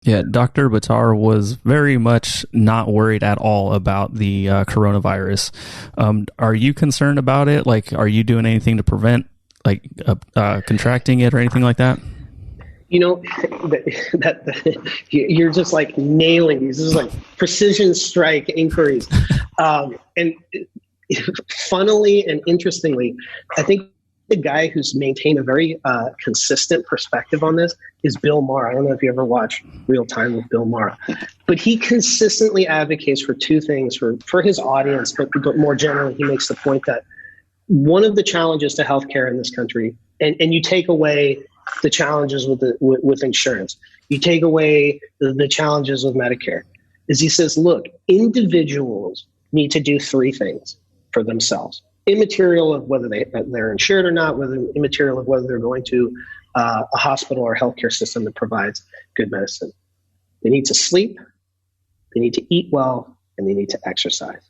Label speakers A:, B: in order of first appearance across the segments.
A: Yeah, Dr. Buttar was very much not worried at all about the coronavirus. Are you concerned about it? Like, are you doing anything to prevent contracting it or anything like that?
B: You know, you're just like nailing these. This is like precision strike inquiries. And funnily and interestingly, I think the guy who's maintained a very consistent perspective on this is Bill Maher. I don't know if you ever watched Real Time with Bill Maher, but he consistently advocates for two things for his audience, but more generally, he makes the point that one of the challenges to healthcare in this country, and you take away the challenges with insurance, you take away the challenges with Medicare, is he says, look, individuals need to do three things for themselves. Immaterial of whether they're insured or not, immaterial of whether they're going to a hospital or healthcare system that provides good medicine. They need to sleep, they need to eat well, and they need to exercise.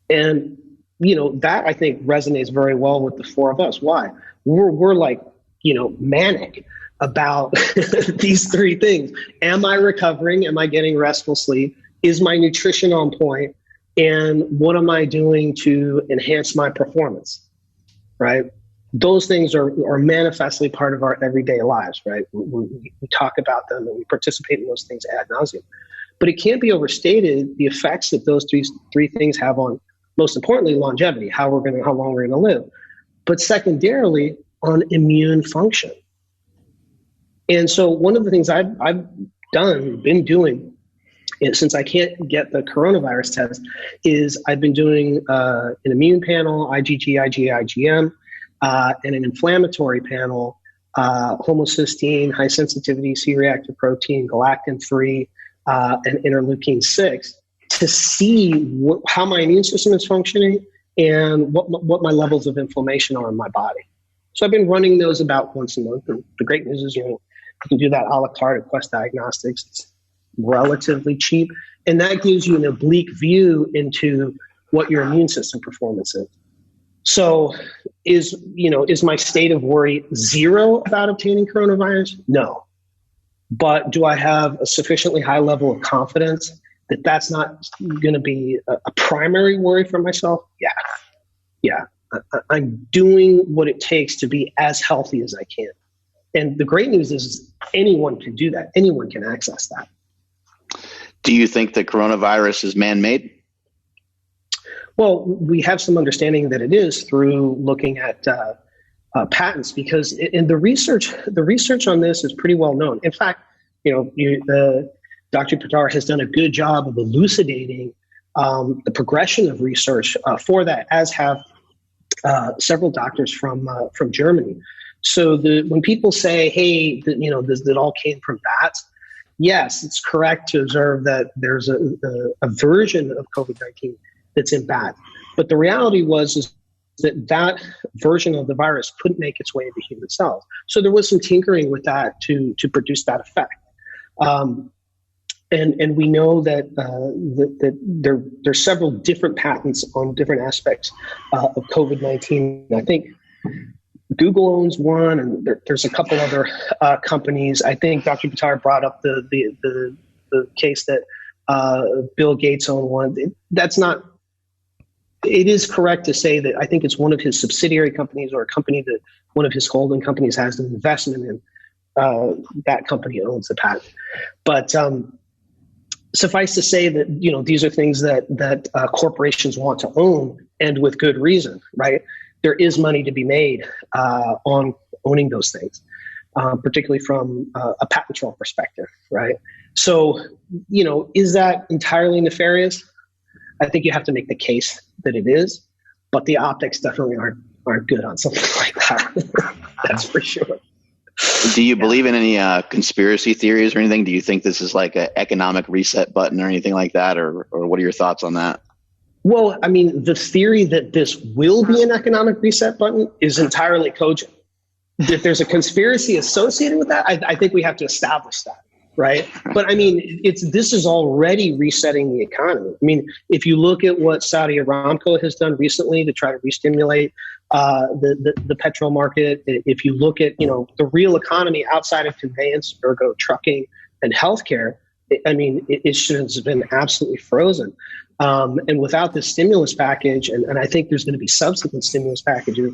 B: And, that I think resonates very well with the four of us. Why? We're like, manic about these three things. Am I recovering? Am I getting restful sleep? Is my nutrition on point? And what am I doing to enhance my performance, right? Those things are manifestly part of our everyday lives, right? We talk about them and we participate in those things ad nauseum. But it can't be overstated the effects that those three things have on, most importantly, longevity, how long we're gonna live, but secondarily on immune function. And so one of the things I've been doing, since I can't get the coronavirus test, is I've been doing an immune panel, IgG, IgA, IgM, and an inflammatory panel, homocysteine, high sensitivity, C-reactive protein, galactin-3, and interleukin-6, to see how my immune system is functioning and what my levels of inflammation are in my body. So I've been running those about once a month. And the great news is, you can do that a la carte at Quest Diagnostics. It's relatively cheap, and that gives you an oblique view into what your immune system performance is. So is my state of worry zero about obtaining coronavirus? No. But do I have a sufficiently high level of confidence that that's not going to be a primary worry for myself? Yeah. I'm doing what it takes to be as healthy as I can. And the great news is anyone can do that. Anyone can access that.
C: Do you think the coronavirus is man-made?
B: Well, we have some understanding that it is through looking at patents, because in the research on this is pretty well known. In fact, Dr. Buttar has done a good job of elucidating the progression of research for that, as have several doctors from Germany. So when people say, hey, that all came from bats, yes, it's correct to observe that there's a version of COVID-19 that's in bats. But the reality is that version of the virus couldn't make its way into human cells. So there was some tinkering with that to produce that effect. And we know that there's several different patents on different aspects of COVID-19. I think Google owns one, and there's a couple other companies. I think Dr. Buttar brought up the case that Bill Gates owned one. It is correct to say that I think it's one of his subsidiary companies, or a company that one of his holding companies has an investment in. That company owns the patent. But suffice to say that these are things that corporations want to own, and with good reason, right? There is money to be made on owning those things, particularly from a patent troll perspective, right? So, is that entirely nefarious? I think you have to make the case that it is, but the optics definitely aren't good on something like that. That's for sure.
C: Do you believe in any conspiracy theories or anything? Do you think this is like an economic reset button or anything like that, or what are your thoughts on that?
B: Well, I mean, the theory that this will be an economic reset button is entirely cogent. If there's a conspiracy associated with that, I think we have to establish that, right? But I mean, this is already resetting the economy. I mean, if you look at what Saudi Aramco has done recently to try to re-stimulate the petrol market. If you look at, the real economy outside of conveyance, ergo trucking and healthcare, it should have been absolutely frozen. And without this stimulus package, and I think there's going to be subsequent stimulus packages,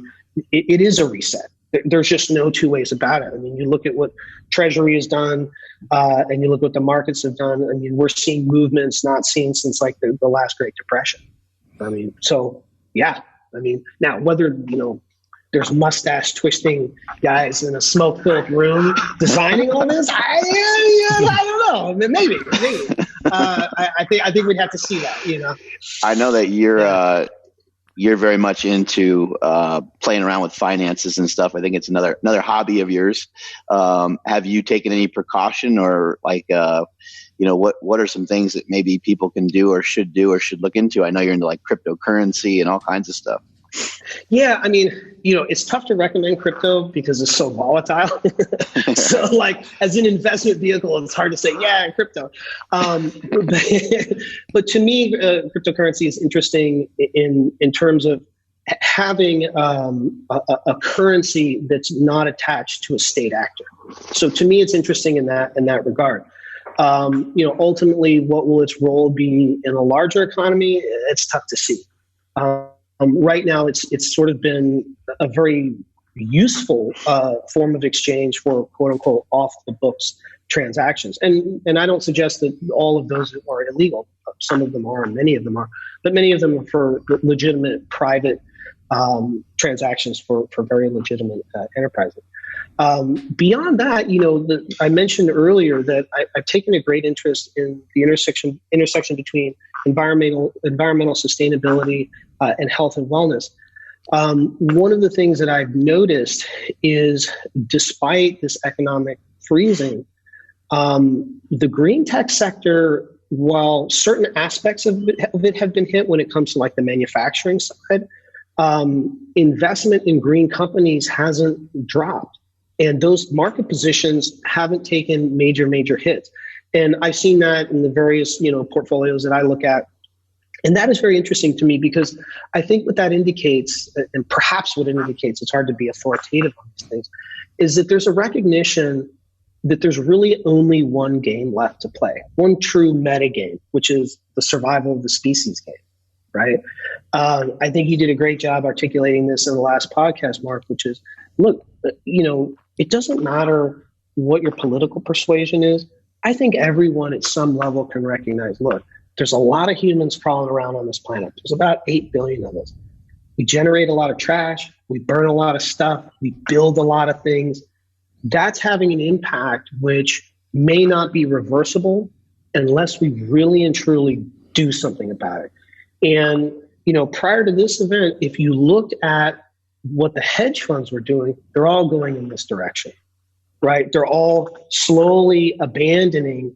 B: it is a reset. There's just no two ways about it. You look at what Treasury has done, and you look what the markets have done. We're seeing movements not seen since like the last Great Depression. So yeah. Now whether there's mustache twisting guys in a smoke-filled room designing all this, I don't know. Maybe. I think we'd have to see that.
C: I know that you're very much into playing around with finances and stuff. I think it's another hobby of yours. Have you taken any precaution, or what are some things that maybe people can do or should look into? I know you're into like cryptocurrency and all kinds of stuff.
B: Yeah, it's tough to recommend crypto because it's so volatile. So like as an investment vehicle, it's hard to say, yeah, crypto. But to me, cryptocurrency is interesting in terms of having a currency that's not attached to a state actor. So to me, it's interesting in that regard. Ultimately, what will its role be in a larger economy? It's tough to see. Right now, it's sort of been a very useful form of exchange for quote unquote off the books transactions, and I don't suggest that all of those are illegal. Some of them are, and many of them are, but many of them are for legitimate private transactions for very legitimate enterprises. Beyond that, I mentioned earlier that I've taken a great interest in the intersection between environmental sustainability and health and wellness. One of the things that I've noticed is, despite this economic freezing, the green tech sector, while certain aspects of it have been hit when it comes to like the manufacturing side, investment in green companies hasn't dropped. And those market positions haven't taken major hits. And I've seen that in the various, portfolios that I look at. And that is very interesting to me, because I think what that indicates, and perhaps what it indicates, it's hard to be authoritative on these things, is that there's a recognition that there's really only one game left to play, one true meta game, which is the survival of the species game, right? I think you did a great job articulating this in the last podcast, Mark, which is, look, it doesn't matter what your political persuasion is. I think everyone at some level can recognize, look, there's a lot of humans crawling around on this planet. There's about 8 billion of us. We generate a lot of trash. We burn a lot of stuff. We build a lot of things. That's having an impact which may not be reversible unless we really and truly do something about it. And, prior to this event, if you looked at what the hedge funds were doing, they're all going in this direction, right? They're all slowly abandoning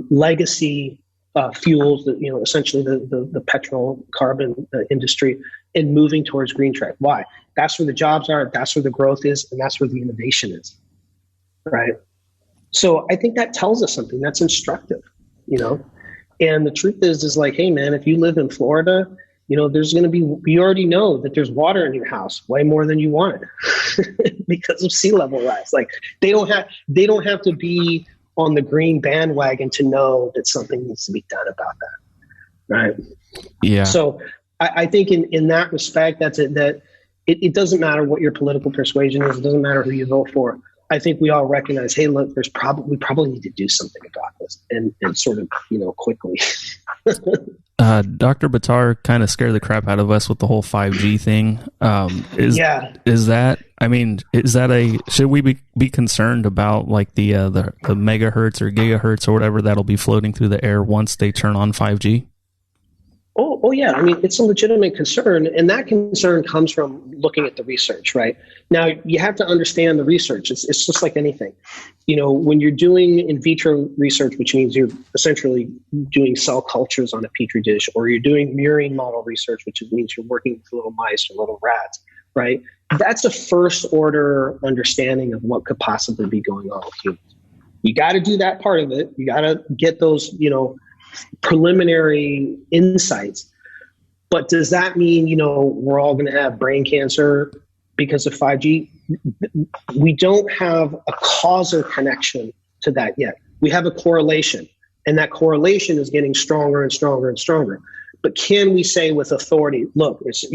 B: legacy fuels, that essentially the petrol carbon industry, and moving towards green tech. Why? That's where the jobs are. That's where the growth is, and that's where the innovation is, right? So I think that tells us something that's instructive, And the truth is like, hey man, if you live in Florida, there's going to be, you already know that there's water in your house, way more than you want because of sea level rise. Like they don't have to be on the green bandwagon to know that something needs to be done about that. Right.
A: Yeah.
B: So I think in that respect, that's it, that it doesn't matter what your political persuasion is. It doesn't matter who you vote for. I think we all recognize, hey, look, we probably need to do something about this and sort of, quickly.
A: Dr. Buttar kind of scared the crap out of us with the whole 5G thing. Should we be concerned about like the megahertz or gigahertz or whatever that'll be floating through the air once they turn on 5G?
B: Oh yeah. It's a legitimate concern, and that concern comes from looking at the research, right? Now, you have to understand the research. It's just like anything. When you're doing in vitro research, which means you're essentially doing cell cultures on a petri dish, or you're doing murine model research, which means you're working with little mice or little rats, right? That's a first order understanding of what could possibly be going on with humans. You got to do that part of it. You got to get those, preliminary insights. But does that mean, we're all going to have brain cancer because of 5G? We don't have a causal connection to that yet. We have a correlation, and that correlation is getting stronger and stronger and stronger. But can we say with authority, look, it's,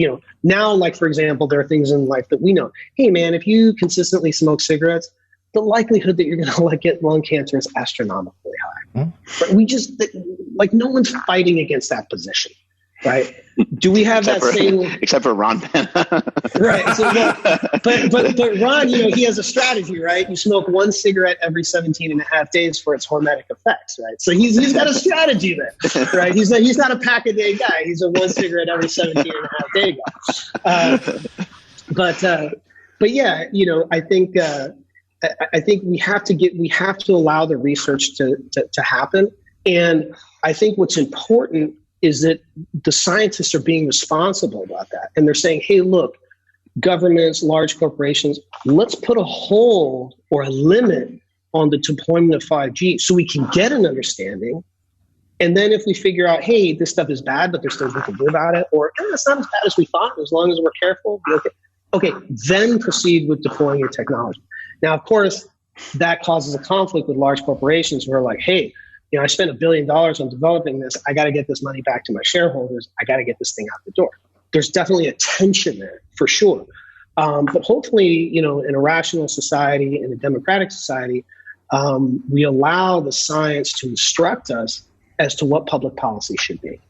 B: now, like, for example, there are things in life that we know. Hey, man, if you consistently smoke cigarettes, the likelihood that you're going to get lung cancer is astronomically high. But we just, no one's fighting against that position, right? Do we have
C: except for Ron Penn?
B: Right. So, but Ron, he has a strategy, right? You smoke one cigarette every 17 and a half days for its hormetic effects, right? So he's got a strategy there, right? He's not a pack a day guy. He's a one cigarette every 17 and a half day guy. But yeah, I think we have to allow the research to happen. And I think what's important is that the scientists are being responsible about that. And they're saying, hey, look, governments, large corporations, let's put a hold or a limit on the deployment of 5G so we can get an understanding. And then if we figure out, hey, this stuff is bad, but there's things we can do about it, or it's not as bad as we thought, as long as we're careful, okay, then proceed with deploying your technology. Now, of course, that causes a conflict with large corporations who are like, hey, I spent $1 billion on developing this. I got to get this money back to my shareholders. I got to get this thing out the door. There's definitely a tension there for sure. But hopefully, in a rational society, in a democratic society, we allow the science to instruct us as to what public policy should be.